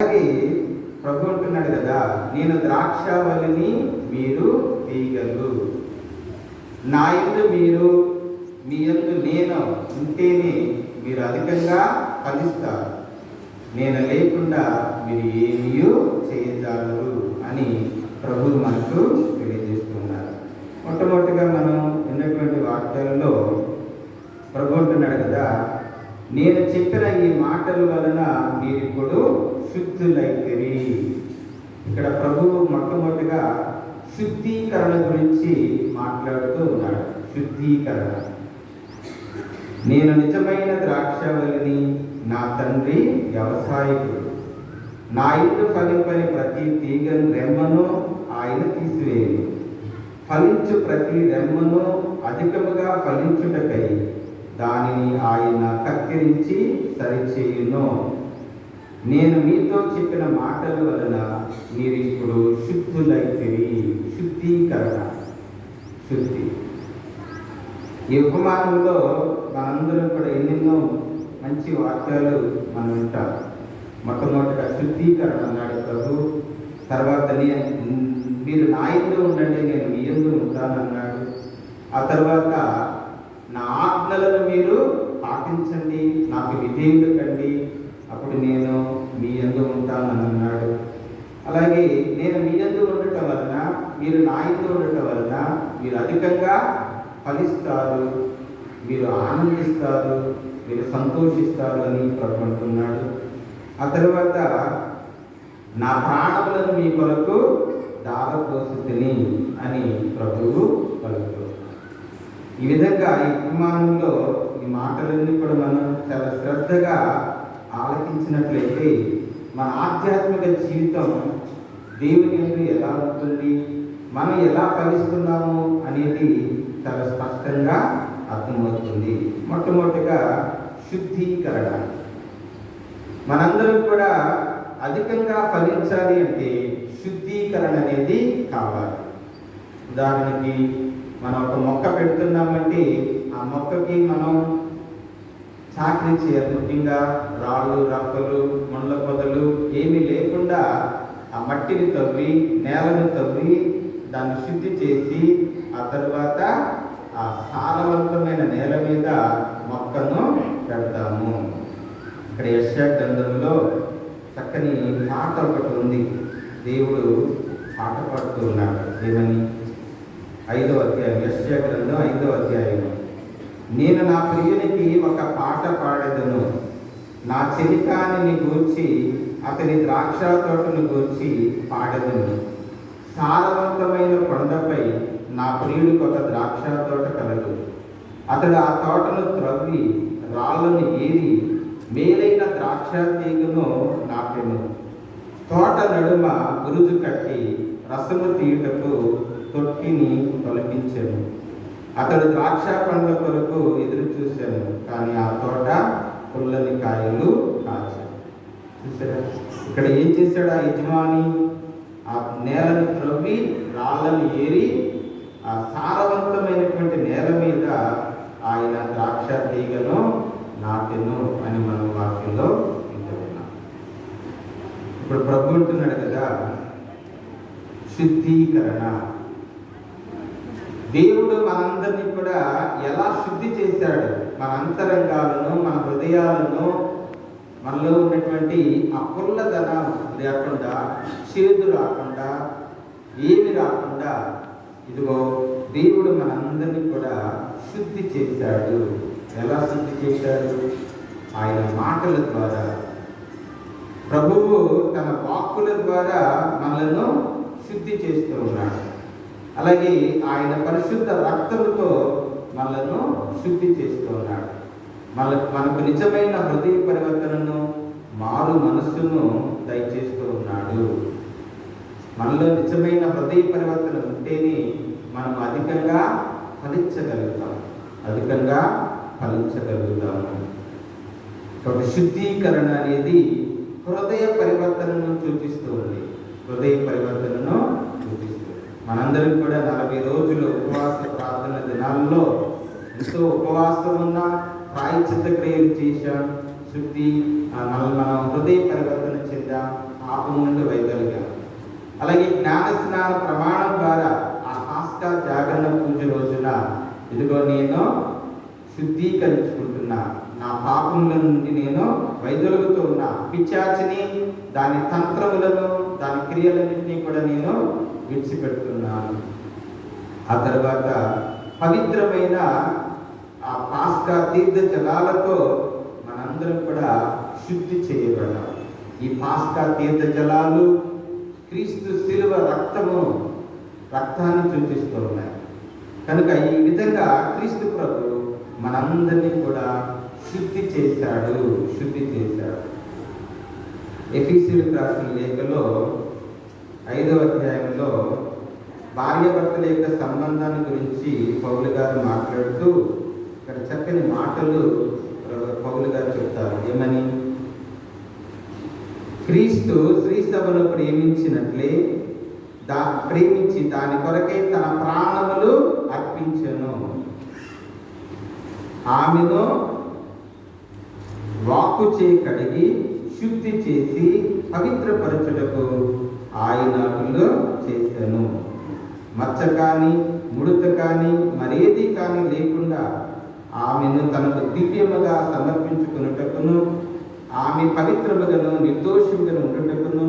అలాగే ప్రభు అంటున్నాడు కదా, నేను ద్రాక్షావళిని, మీరు తీగలు. నా యందు మీరు, మీ యందు నేను ఉంటేనే మీరు అధికంగా ఫలిస్తారు. నేను లేకుండా మీరు ఏమీ చేయజాలరు అని ప్రభు మనకు తెలియజేస్తున్నారు. మొట్టమొదటిగా మనం విన్నటువంటి వాక్యాలలో ప్రభు అంటున్నాడు కదా, నేను చెప్పిన ఈ మాటల వలన మీరు ఇప్పుడు శుద్ధులైతిరి. ఇక్కడ ప్రభువు మొట్టమొదటిగా శుద్ధీకరణ గురించి మాట్లాడుతూ ఉన్నాడు. శుద్ధీకరణ. నేను నిజమైన ద్రాక్షావళిని, నా తండ్రి వ్యవసాయకుడు. నా యందు ఫలింపని ప్రతి తీగను రెమ్మను ఆయన తీసివేయను. ఫలించు ప్రతి రెమ్మను అధికముగా ఫలించుటకై దానిని ఆయన కత్తిరించి సరిచేయును. నేను మీతో చెప్పిన మాటల వలన మీరు ఇప్పుడు శుద్ధులైతిరి. శుద్ధీకరణ, శుద్ధి. ఈ ఉపమానంలో మనందరం కూడా ఎన్నెన్నో మంచి వాక్యాలు మనం వింటాం. మొట్టమొదటిగా శుద్ధీకరణ అన్నాడు ప్రభు. తర్వాత మీరు నా యందు ఉండండి, నేను మీ యందు ఉంటానన్నాడు. ఆ తర్వాత నా ఆజ్ఞలను మీరు పాటించండి, నాకు విధేయులు కండి, అప్పుడు నేను మీ యందు ఉంటానని అన్నాడు. అలాగే నేను మీ యందు ఉండటం వలన, మీరు నా యందు ఉండటం వలన మీరు అధికంగా ఫలిస్తారు, మీరు ఆనందిస్తారు, మీరు సంతోషిస్తారు అని ప్రభు అంటున్నాడు. ఆ తర్వాత నా ప్రాణములను మీ కొరకు దారపోసితిని అని ప్రభువు పలుకుతాడు. ఈ విధంగా ఈ ఉపమానంలో ఈ మాటలన్నీ కూడా మనం చాలా శ్రద్ధగా ఆలకించినట్లయితే మన ఆధ్యాత్మిక జీవితం దేవుని యందు ఎలా ఉంటుంది, మనం ఎలా ఫలిస్తున్నాము అనేది చాలా స్పష్టంగా అర్థమవుతుంది. మొట్టమొదటిగా శుద్ధీకరణ. మనందరం కూడా అధికంగా ఫలించాలి అంటే శుద్ధీకరణ అనేది కావాలి. ఉదాహరణకి మనం ఒక మొక్క పెడుతున్నామంటే ఆ మొక్కకి మనం చాకరీ చేయాలి. ముఖ్యంగా రాళ్ళు, రప్పలు, ముళ్ళ పొదలు ఏమీ లేకుండా ఆ మట్టిని తవ్వి, నేలను తవ్వి, దాన్ని శుద్ధి చేసి ఆ తర్వాత ఆ సారవంతమైన నేల మీద మొక్కను పెడతాము. ఇక్కడ యెషయా గ్రంథంలో చక్కని పాట ఒకటి ఉంది. దేవుడు పాట పాడుతూ ఉన్నాడు. ఏమని? 5వ అధ్యాయం, యెషయా గ్రంథం 5వ అధ్యాయం. నేను నా ప్రియునికి ఒక పాట పాడెదను, నా చెలికానిని గూర్చి, అతని ద్రాక్ష తోటను గూర్చి పాడెదను. సారవంతమైన కొండపై నా ప్రియుడికి ఒక ద్రాక్ష తోట కలదు. అతడు ఆ తోటను త్రవ్వి రాళ్ళను ఏరి మేలైన ద్రాక్ష తీగను నాటెను. తోట నడుమ గురుజు కట్టి రసము తీయుటకు తొట్టిని తొలగించెను. అతడు ద్రాక్ష పండ్ల కొరకు ఎదురు చూశాను, కానీ ఆ తోట పుల్లని కాయలు కాచాడు. చూసారా? ఇక్కడ ఏం చేశాడు ఆ యజమాని? ఆ నేలను త్రవ్వి రాళ్ళను ఏరి ఆ సారవంతమైనటువంటి నేల మీద ఆయన ద్రాక్ష తీగను నాటెను అని మనం వాక్యంలో వింటున్నాం. ఇప్పుడు ప్రభు అంటున్నాడు కదా, శుద్ధీకరణ. దేవుడు మనందరినీ కూడా ఎలా శుద్ధి చేశాడు? మన అంతరంగాలను, మన హృదయాలను, మనలో ఉన్నటువంటి ఆ పుల్లదనం లేకుండా, చేదు రాకుండా, ఏమి రాకుండా, ఇదిగో దేవుడు మనందరినీ కూడా శుద్ధి చేశాడు. ఎలా శుద్ధి చేశాడు? ఆయన మాటల ద్వారా. ప్రభువు తన వాక్కుల ద్వారా మనలను శుద్ధి చేస్తూ ఉన్నాడు. అలాగే ఆయన పరిశుద్ధ రక్తముతో మనలను శుద్ధి చేస్తూ ఉన్నాడు. మనకు నిజమైన హృదయ పరివర్తనను, మారు మనస్సును దయచేస్తూ ఉన్నాడు. మనలో నిజమైన హృదయ పరివర్తన ఉంటేనే మనం అధికంగా ఫలించగలుగుతాం. కాబట్టి శుద్ధీకరణ అనేది హృదయ పరివర్తనను చూపిస్తూ ఉంది. హృదయ పరివర్తనను చూపిస్తుంది. మనందరం కూడా 40 రోజులు ఉపవాస ప్రార్థన దినాల్లో ఎంతో ఉపవాసం ఉన్న ప్రాయశ్చిత్త క్రియలు చేశాం. మనం హృదయ పరివర్తన చెందాం. పాపం నుండి వైదొలిగాం. అలాగే జ్ఞాన స్నాన ప్రమాణం ద్వారా ఆ పాస్కా జాగరణ పూజ రోజున ఇదిగో నేను శుద్ధీకరించుకుంటున్నా, నా పాపముల నుండి నేను వైదొలుగుతూ ఉన్నా, పిశాచిని దాని తంత్రములను దాని క్రియలన్నింటినీ కూడా నేను విడిచిపెడుతున్నాను. ఆ తర్వాత పవిత్రమైన ఆ పాస్కా తీర్థ జలాలతో మనందరం కూడా శుద్ధి చేయబడాలి. ఈ పాస్కా తీర్థ జలాలు క్రీస్తు శిలువ రక్తాన్ని సూచిస్తూ ఉన్నాయి కనుక ఈ విధంగా క్రీస్తు ప్రభు మనందరినీ కూడా శుద్ధి చేశాడు. ఎఫెసీయులకు రాసిన లేఖలో 5వ అధ్యాయంలో భార్యాభర్తల యొక్క సంబంధాన్ని గురించి పౌలు గారు మాట్లాడుతూ ఇక్కడ చక్కని మాటలు పౌలు గారు చెప్తారు. ఏమని? క్రీస్తు స్త్రీ సభను ప్రేమించి దాని కొరకే తన ప్రాణములు అర్పించెను. ఆమెను వాక్కు చే కడిగి శుద్ధి చేసి పవిత్రపరచుటకు ఆయన చేశాను. మచ్చ కానీ ముడత కానీ మరేది కానీ లేకుండా ఆమెను తనకు దివ్యముగా సమర్పించుకున్నటకును ఆమె పవిత్రముగాను నిర్దోషముగాను ఉండుటకును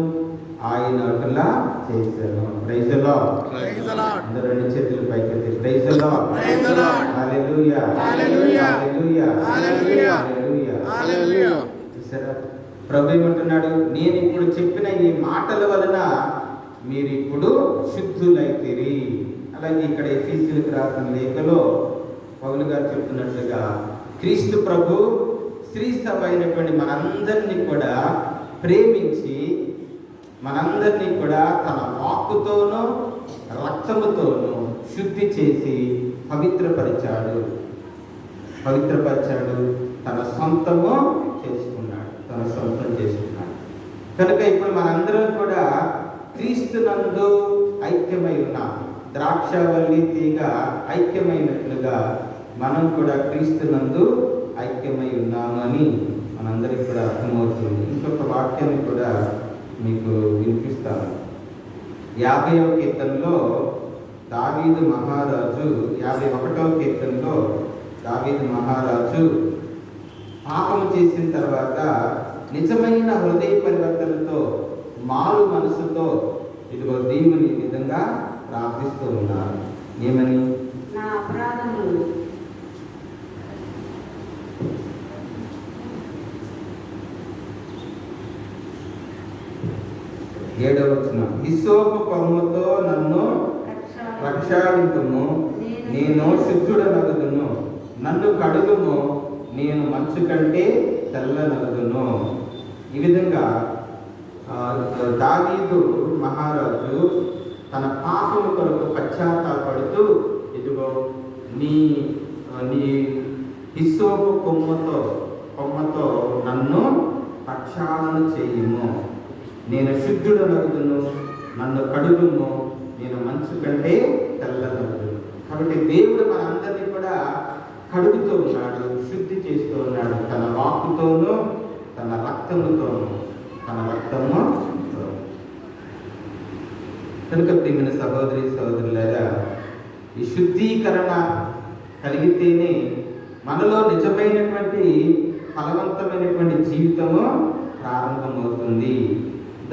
ఆయన అటులా చేశాను. Praise the lord. అందరూ రెండు చేతులు పైకెత్తి praise the lord. Hallelujah, hallelujah, hallelujah, hallelujah. ప్రభు ఏమంటున్నాడు? నేను ఇప్పుడు చెప్పిన ఈ మాటల వలన మీరు ఇప్పుడు శుద్ధులైతిరి. అలాగే ఇక్కడ ఎఫెసీయులకు రాసిన లేఖలో పౌలు గారు చెప్తున్నట్లుగా క్రీస్తు ప్రభు స్త్రీ సభ అయినటువంటి మనందరినీ కూడా ప్రేమించి మనందరినీ కూడా తన వాక్కుతోనూ రక్తముతోనూ శుద్ధి చేసి పవిత్రపరిచాడు. తన సొంతం చేసుకున్నాడు. కనుక ఇప్పుడు మనందరం కూడా క్రీస్తునందు ఐక్యమై ఉన్నాం. ద్రాక్షవల్లి తీగ ఐక్యమైనట్లుగా మనం కూడా క్రీస్తునందు ఐక్యమై ఉన్నాము అని మనందరికి కూడా అర్థమవుతుంది. ఇంకొక వాక్యాన్ని కూడా మీకు వినిపిస్తాను. 50వ కీర్తనలో దావీదు మహారాజు 51వ కీర్తనలో దావీదు మహారాజు పాపము చేసిన తర్వాత నిజమైన హృదయ పరివర్తనతో మారు మనసుతో ఇదిగో దేవుని విధంగా ప్రార్థిస్తూ ఉన్నారు. ఏమని? నా అపరాధములు 7వ వచనం, హిస్సోపు కొమ్ముతో నన్ను ప్రక్షాళింతుము, నేను శుద్ధుడనగుదును, నన్ను కడుగుము, నేను మంచు కంటే తెల్లనగుదును. ఈ విధంగా దావీదు మహారాజు తన పాపము కొరకు పశ్చాత్తాపడుతూ ఇదిగో నీ హిస్సోపు కొమ్మతో నన్ను ప్రక్షాళన చేయుము, నేను శుద్ధుడనగుదును, నన్ను కడుగుము, నేను మంచు కంటే తెల్లనగుదును. కాబట్టి దేవుడు మనందరినీ కూడా కడుగుతూ ఉన్నాడు, శుద్ధి చేస్తూ ఉన్నాడు. తన వాక్కుతోనూ తన రక్తముతోనూ కనుక ప్రియమైన సహోదరి సహోదరులారా, ఈ శుద్ధీకరణ కలిగితేనే మనలో నిజమైనటువంటి ఫలవంతమైనటువంటి జీవితము ప్రారంభమవుతుంది.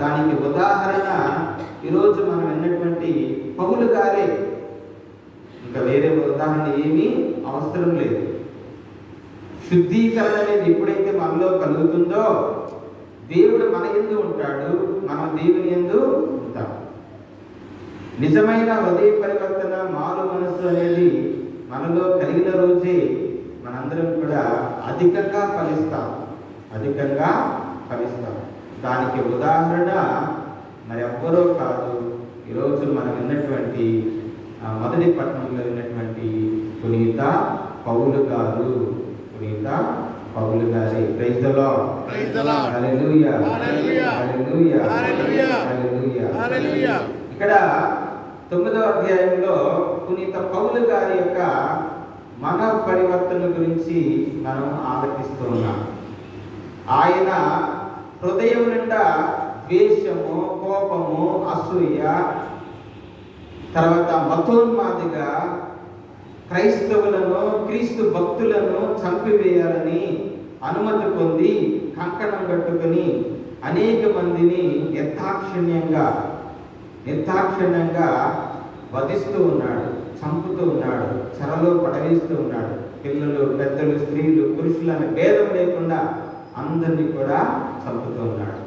దానికి ఉదాహరణ ఈరోజు మనం విన్నటువంటి పౌలు గారే. ఇంకా వేరే ఉదాహరణ ఏమీ అవసరం లేదు. శుద్ధీకరణ అనేది ఎప్పుడైతే మనలో కలుగుతుందో దేవుడు మన యందు ఉంటాడు, మనం దేవుని యందు ఉంటాం. నిజమైన హృదయ పరివర్తన మారు మనస్సు అనేది మనలో కలిగిన రోజే మనందరం కూడా అధికంగా ఫలిస్తాం. దానికి ఉదాహరణ మరి ఎవ్వరో కాదు, ఈరోజు మనం విన్నటువంటి మొదటి పట్టణంలో విన్నటువంటి పునీత పౌలు గారు. Praise the lord. Hallelujah, hallelujah, hallelujah. ఇక్కడ 9వ అధ్యాయంలో పునీత పౌలు గారి యొక్క మన పరివర్తన గురించి మనం ఆలోచిస్తూ ఉన్నాం. ఆయన హృదయం నిండా ద్వేషము, కోపము, అసూయ, తర్వాత మతోన్మాదిగా క్రైస్తవులను, క్రీస్తు భక్తులను చంపివేయాలని అనుమతి పొంది కంకణం కట్టుకుని అనేక మందిని నిర్దాక్షిణ్యంగా వధిస్తూ ఉన్నాడు, చంపుతూ ఉన్నాడు, చెరలో పడవేస్తూ ఉన్నాడు. పిల్లలు, పెద్దలు, స్త్రీలు, పురుషులను భేదం లేకుండా అందరినీ కూడా చంపుతూ ఉన్నాడు.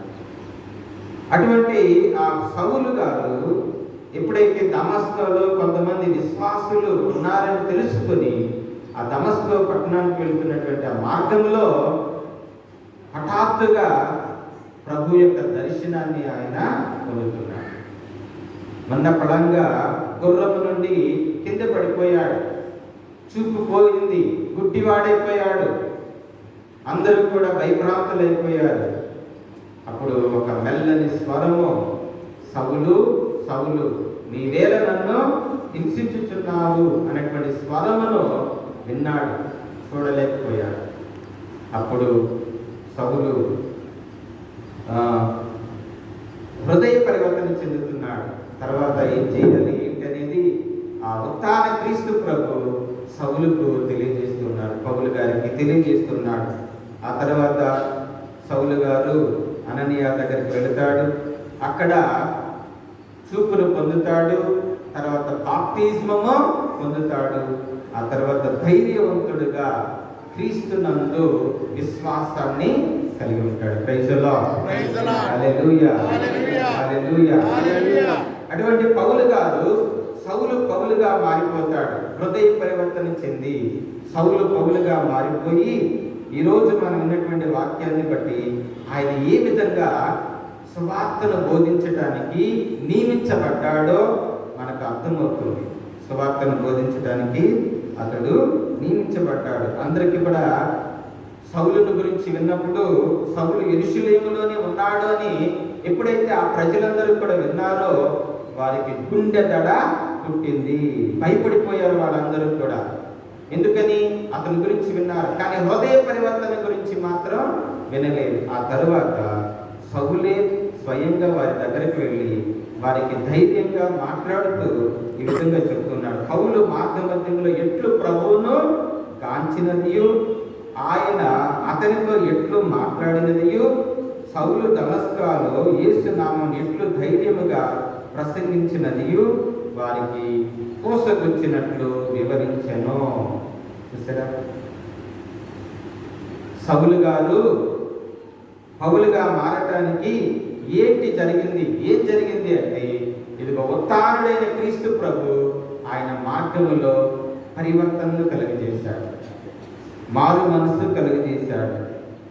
అటువంటి ఆ సౌలు గారు ఎప్పుడైతే దమస్కోలో కొంతమంది విశ్వాసులు ఉన్నారని తెలుసుకొని ఆ దమస్కో పట్టణానికి వెళ్తున్నటువంటి ఆ మార్గంలో హఠాత్తుగా ప్రభు యొక్క దర్శనాన్ని ఆయన పొందుతున్నాడు. మొన్న పడంగా గుర్రము నుండి కింద పడిపోయాడు, చూపు పోయింది, గుడ్డివాడైపోయాడు, అందరూ కూడా భయభ్రాంతులైపోయారు. అప్పుడు ఒక మెల్లని స్వరము, సౌలు సౌలు నీవేళ నన్ను హింసించుచున్నావు అనేటువంటి స్వరమును విన్నాడు, చూడలేకపోయాడు. అప్పుడు సౌలు హృదయ పరివర్తన చెందుతున్నాడు. తర్వాత ఏం చేయాలి ఏంటనేది ఆ ఉత్థాన క్రీస్తు ప్రభు సౌలుకు తెలియజేస్తున్నాడు, పౌలు గారికి తెలియజేస్తున్నాడు. ఆ తర్వాత సౌలు గారు అననీయ దగ్గరికి వెళుతాడు, అక్కడ చూపును పొందుతాడు, తర్వాత బాప్తిస్మము పొందుతాడు. ఆ తర్వాత ధైర్యవంతుడుగా క్రీస్తునందు విశ్వాసాన్ని కలిగి ఉంటాడు. ప్రైజ్ ది లార్డ్, హల్లెలూయా, హల్లెలూయా. అటువంటి పౌలు గారు సౌలు పౌలుగా మారిపోతాడు. హృదయ పరివర్తన చెంది సౌలు పౌలుగా మారిపోయి ఈరోజు మనం ఉన్నటువంటి వాక్యాన్ని బట్టి ఆయన ఏ విధంగా సువార్తను బోధించడానికి నియమించబడ్డాడో మనకు అర్థమవుతుంది. సువార్తను బోధించడానికి అతడు నియమించబడ్డాడు. అందరికీ కూడా సౌలుని గురించి విన్నప్పుడు సౌలు యెరూషలేములోనే ఉన్నాడు అని ఎప్పుడైతే ఆ ప్రజలందరూ కూడా విన్నారో వారికి గుండె దడ పుట్టింది, భయపడిపోయారు వాళ్ళందరూ కూడా. ఎందుకని? అతని గురించి విన్నారు, కానీ హృదయ పరివర్తన గురించి మాత్రం వినలేదు. ఆ తరువాత సౌలే స్వయంగా వారి దగ్గరికి వెళ్ళి వారికి ధైర్యంగా మాట్లాడుతూ ఈ విధంగా చెప్తున్నాడు. పౌలు మార్గమధ్యంలో ఎట్లు ప్రభువును గాంచినదియు, ఆయన అతనితో ఎట్లు మాట్లాడినదియు, సౌలు దమస్కాలో యేసు నామమును ఎట్లు ధైర్యముగా ప్రసంగించినదియు వారికి కోసకొచ్చినట్లు వివరించెను. చూసారా, సౌలు గారు పౌలుగా మారటానికి ఏం జరిగింది అంటే ఇదిగో ఉత్థానుడైన క్రీస్తు ప్రభు ఆయన మార్గములో పరివర్తనను కలుగజేశాడు, మారు మనసు కలుగజేశాడు.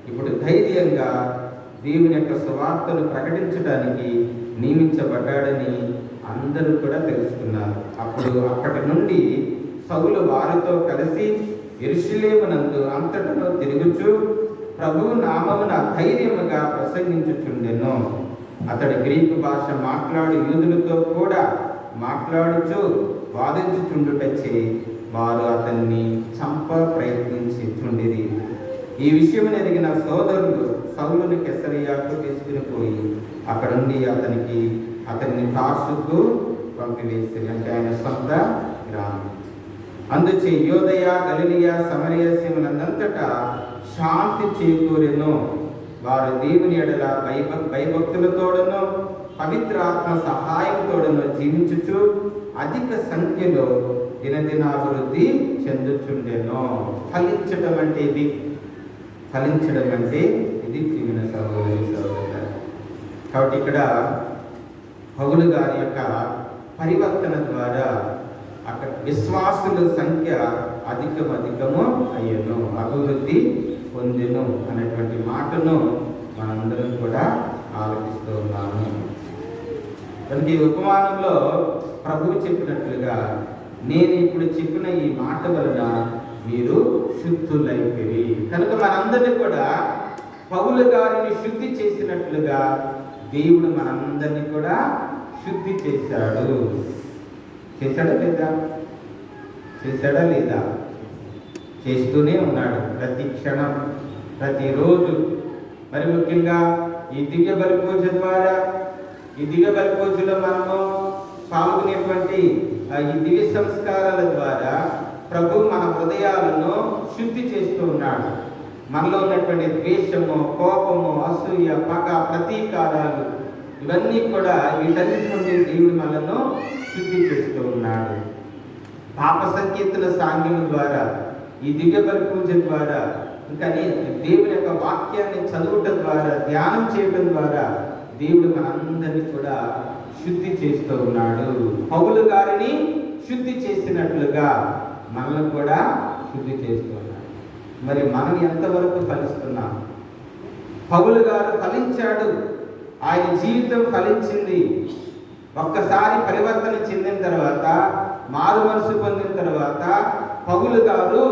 ఇప్పుడు ధైర్యంగా దేవుని యొక్క సువార్తను ప్రకటించడానికి నియమించబడ్డాడని అందరూ కూడా తెలుసుకున్నారు. అప్పుడు అక్కడి నుండి సౌలు వారితో కలిసి యెరూషలేమునందు అంతటను తిరుగుచు ప్రభువు నామమున ధైర్యముగా ప్రసంగించుచుండెను. అతడు గ్రీకు భాష మాట్లాడు యూదులతో కూడా మాట్లాడుచు వాదించుచుండుటచే వారు అతన్ని చంప ప్రయత్నించుచుండిరి. ఈ విషయం ఎరిగిన సోదరులు సౌలుని కెసరియాకు తీసుకుని పోయి అక్కడ నుండి అతన్ని తార్సుకు పంపివేసి, అంటే ఆయన సొంత గ్రామం. అందుచే యోదయ, గలిలియా, సమరయ సీమలందంతటా శాంతి చేకూరెను. వారు దేవుని ఎడల భయభక్తులతోడను పవిత్రాత్మ సహాయంతోడను జీవించుచు అధిక సంఖ్యలో దినదినాభివృద్ధి చెందుచుండెను. ఫలించడం అంటే ఇది ప్రియమైన సహోదరి సహోదరులారా. కాబట్టి ఇక్కడ పౌలు గారి యొక్క పరివర్తన ద్వారా అక్కడ విశ్వాసుల సంఖ్య అధికము అయ్యను, అభివృద్ధి పొందెను అనేటువంటి మాటను మనందరం కూడా ఆలోచిస్తూ ఉన్నాము. కనుక ఈ ఉపమానంలో ప్రభువు చెప్పినట్లుగా నేను ఇప్పుడు చెప్పిన ఈ మాట వలన మీరు శుద్ధులైపోయి, కనుక మనందరినీ కూడా పౌలు గారిని శుద్ధి చేసినట్లుగా దేవుడు మనందరినీ కూడా శుద్ధి చేశాడు. చేశాడా లేదా? చేస్తూనే ఉన్నాడు ప్రతి క్షణం, ప్రతిరోజు. మరి ముఖ్యంగా ఈ దివ్య బలి పూజ ద్వారా, ఈ దివ్య బలి పూజలో మనము పాల్గొనేటువంటి ఈ దివ్య సంస్కారాల ద్వారా ప్రభు మన హృదయాలను శుద్ధి చేస్తూ ఉన్నాడు. మనలో ఉన్నటువంటి ద్వేషము, కోపము, అసూయ, పగ, ప్రతీకారాలు ఇవన్నీ కూడా వీటన్నిటి నుండి దేవుడు మనను శుద్ధి చేస్తూ ఉన్నాడు. పాప సంకీర్తన సాంగ్యం ద్వారా, ఈ దివ్య బలి పూజ ద్వారా, ఇంకా దేవుని యొక్క వాక్యాన్ని చదవటం ద్వారా, ధ్యానం చేయటం ద్వారా దేవుడు మనందరినీ కూడా శుద్ధి చేస్తూ ఉన్నాడు. పౌలు గారిని శుద్ధి చేసినట్లుగా మనల్ని కూడా శుద్ధి చేస్తూ ఉన్నాడు. మరి మనం ఎంతవరకు ఫలిస్తున్నాం? పౌలు గారు ఫలించాడు, ఆయన జీవితం ఫలించింది. ఒక్కసారి పరివర్తన చెందిన తర్వాత, మారు మనసు పొందిన తర్వాత పౌలు గారు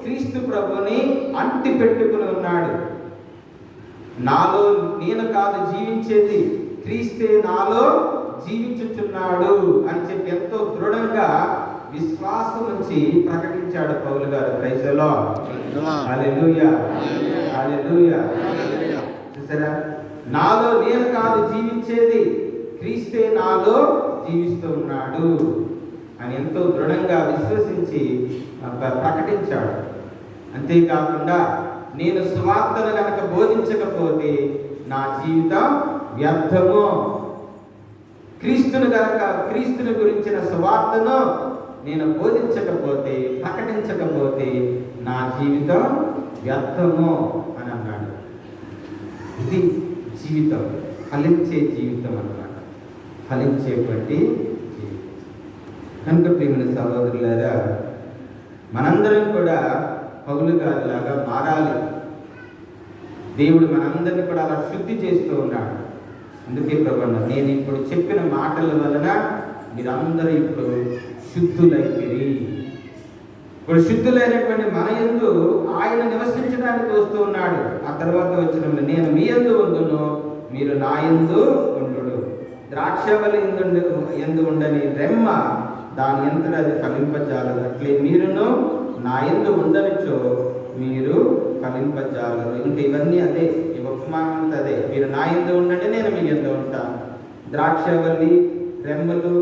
క్రీస్తు ప్రభుని అంటి పెట్టుకుని ఉన్నాడు. నాలో నేను కాదు జీవించేది, క్రీస్తే నాలో జీవించుచున్నాడు అని చెప్పి ఎంతో దృఢంగా విశ్వాసం నుంచి ప్రకటించాడు పౌలు గారు. Praise the lord. Hallelujah, hallelujah. చూసారా, నాలో నేను కాదు జీవించేది, క్రీస్తే నాలో జీవిస్తూ ఉన్నాడు అని ఎంతో దృఢంగా విశ్వసించి ప్రకటించాడు. అంతేకాకుండా నేను సువార్తను కనుక బోధించకపోతే నా జీవితం వ్యర్థము. క్రీస్తుని గురించిన సువార్తను నేను బోధించకపోతే, ప్రకటించకపోతే నా జీవితం వ్యర్థము అని అన్నాడు. ఇది జీవితం, ఫలించే జీవితం అన్నమాట, ఫలించేటువంటి జీవితం. కనుక ప్రియమైన సహోదరులారా, మనందరం కూడా పౌలు గారిలాగా మారాలి. దేవుడు మనందరినీ కూడా అలా శుద్ధి చేస్తూ ఉన్నాడు. అందుకే ప్రభు, నేను ఇప్పుడు చెప్పిన మాటల వలన మీరందరూ ఇప్పుడు శుద్ధులైతిరి. ఇప్పుడు శుద్ధులైనటువంటి మన యందు ఆయన నివసించడానికి వస్తూ ఉన్నాడు. ఆ తర్వాత వచ్చిన నేను మీ యందు ఉండును, మీరు నా యందు ఉండుడు. ద్రాక్షవల్లి యందు ఉండని రెమ్మ దాని యందు అది ఫలింపజాలదు, అట్లే మీరును నా యందు ఉండనిచో మీరు ఫలింపజాలరు. ఇంకా ఇవన్నీ అదే, ఈ ఉపమానం అంతా అదే. మీరు నా యందు ఉండండి, నేను మీ యందు ఉంటాను. ద్రాక్షవల్లి, రెమ్మలు,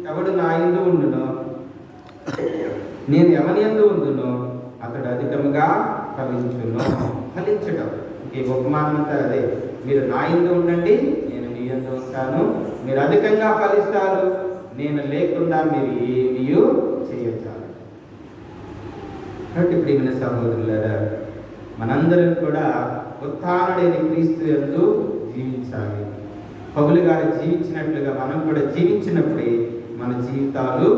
ఎవడు నా యందు ఉండునో, నేను ఎవరి యందు ఉండునో అతడు అధికముగా ఫలించును. ఫలించడం ఈ ఉపమానం అంతా అదే. మీరు నా యందు ఉండండి, నేను మీ యందు ఉంటాను. మీరు అధికంగా ఫలిస్తారు, నేను లేకుండా మీరు ఏమీ చేయచాలి. కాబట్టి ప్రియమైన సహోదరులారా, మనందరం కూడా ఉత్థానుడైన క్రీస్తు యందు జీవించాలి. పౌలు గారు జీవించినట్లుగా మనం కూడా జీవించినప్పుడే మన జీవితాలు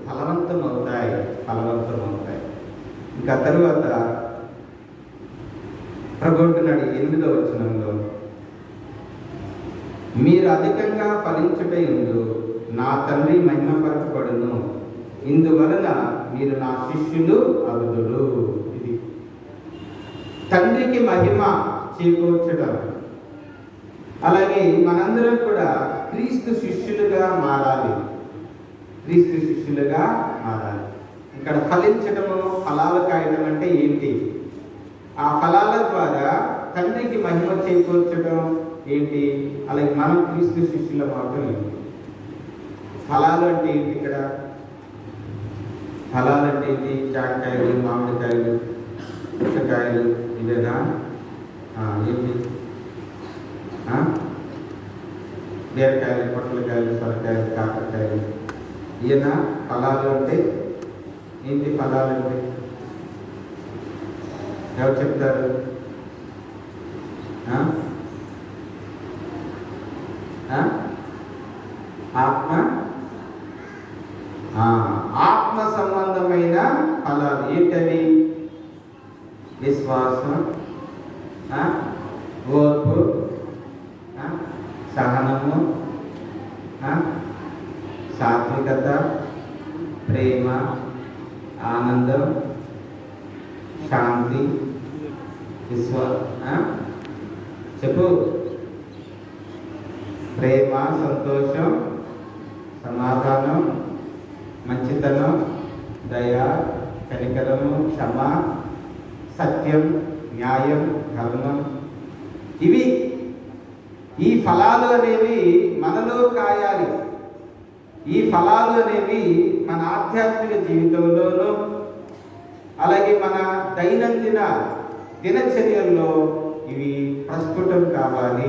ఫలవంతమవుతాయి. ఇంకా తరువాత ప్రభు అంటున్నాడు 8వ వచనంలో, మీరు అధికంగా ఫలించుటయందు నా తండ్రి మహిమపరచబడును, ఇందువలన మీరు నా శిష్యులు అగుదురు. ఇది తండ్రికి మహిమ చేకూర్చడం. అలాగే మనందరం కూడా క్రీస్తు శిష్యులుగా మారాలి. ఇక్కడ ఫలించడము, ఫలాలు కాయడం అంటే ఏంటి? ఆ ఫలాల ద్వారా తండ్రికి మహిమ చేకూర్చడం ఏంటి? అలాగే మనం క్రీస్తు శిష్యుల మాత్రం ఏంటి? ఫలాలు అంటే ఏంటి? ఇక్కడ ఫలాలు అంటే ఏంటి? జాంకాయలు, మామిడికాయలు, పుచ్చకాయలు, ఇదేనా? ఏంటి? బీరకాయలు, పొట్లకాయలు, సొరకాయలు, కాకరకాయలు, ఈయన ఫలాలు అంటే ఏంటి? ఫలాలు అంటే ఎవరు చెప్తారు? ఆత్మ సంబంధమైన ఫలాలు ఏంటవి? విశ్వాసం, ఓర్పు, సహనము, సాత్వికత, ప్రేమ, ఆనందం, శాంతి, చెప్పు. ప్రేమ, సంతోషం, సమాధానం, మంచితనం, దయ, కనికరము, క్షమ, సత్యం, న్యాయం, ధర్మం. ఇవి ఈ ఫలాలు అనేవి మనలో కాయాలి. ఈ ఫలాలు అనేవి మన ఆధ్యాత్మిక జీవితంలోనూ అలాగే మన దైనందిన దినచర్యల్లో ఇవి ప్రస్ఫుటం కావాలి.